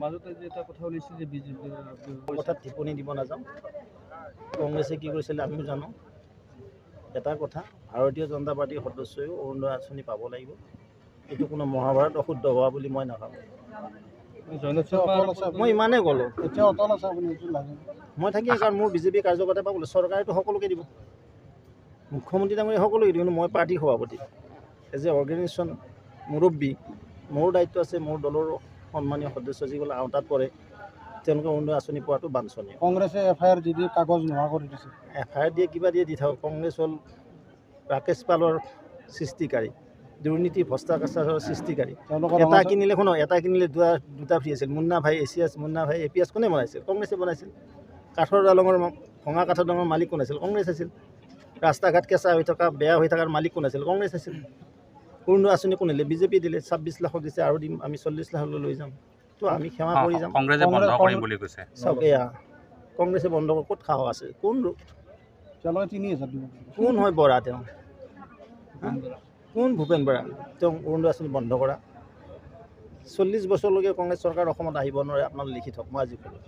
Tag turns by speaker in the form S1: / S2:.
S1: মাজতে যে এটা কথা ওলাইছে যে বিজেপি
S2: কথাত টিপ্পনী দিব নাযাওঁ কংগ্ৰেছে কি কৰিছিলে আমিও জানো এটা কথা ভাৰতীয় জনতা পাৰ্টীৰ সদস্যইও অৰুণোদয় আঁচনি পাব লাগিব এইটো কোনো মহাভাৰত অশুদ্ধ হোৱা বুলি মই নাভাবোঁ মই ইমানেই ক'লোঁ মই থাকিম কাৰণ মোৰ বিজেপি কাৰ্যকৰ্তাই পাবলৈ চৰকাৰেতো সকলোকে দিব মুখ্যমন্ত্ৰী ডাঙৰীয়া সকলোকে দিব কিন্তু মই পাৰ্টীৰ সভাপতি এজ এ অৰ্গেনাইজেশ্যন মুৰব্বী মোৰো দায়িত্ব আছে মোৰ দলৰ সন্মানীয় সদস্য যিসকলে আওতাত পৰে তেওঁলোকে অৰুণোদয় আঁচনি পোৱাটো বাঞ্ছনীয়
S1: কংগ্ৰেছে FIR দি কাগজ নোহোৱা কৰি দিছে
S2: FIR দিয়ে কিবা দিয়ে দি থাকক কংগ্ৰেছ হ'ল ৰাকেশ পালৰ সৃষ্টিকাৰী দুৰ্নীতি ভ্ৰষ্টাচাৰৰ সৃষ্টিকাৰী এটা কিনিলে শুনক এটা কিনিলে দুটা ফ্ৰী আছিল মুন্না ভাই ACS মুন্না ভাই APS কোনে বনাইছিল কংগ্ৰেছে বনাইছিল কাঠৰ দলঙৰ ভঙা কাঠৰ দলঙৰ মালিক কোন আছিল কংগ্ৰেছ আছিল ৰাস্তা ঘাট কেঁচা হৈ থকা বেয়া হৈ থকাৰ মালিক কোন আছিল কংগ্ৰেছ আছিল অৰুণোদয় আঁচনি কোন দিলে বিজেপি দিলে 26 লাখক দিছে আৰু দিম আমি 40 লাখলৈ লৈ যাম তো আমি ক্ষমা কৰি যাম
S3: কংগ্ৰেছে বন্ধ কৰিম বুলি কৈছে
S2: চাওক এয়া কংগ্ৰেছে বন্ধ ক'ত সাহস আছে কোন
S1: তেওঁলোকে 30,000 দিব
S2: কোন হয় বৰা তেওঁ কোন ভূপেন বৰা তেওঁ অৰুণোদয় আঁচনি বন্ধ কৰা 40 বছৰলৈকে কংগ্ৰেছ চৰকাৰ অসমত আহিব নোৱাৰে আপোনালোকে লিখি থওক মই আজি ক'লোঁ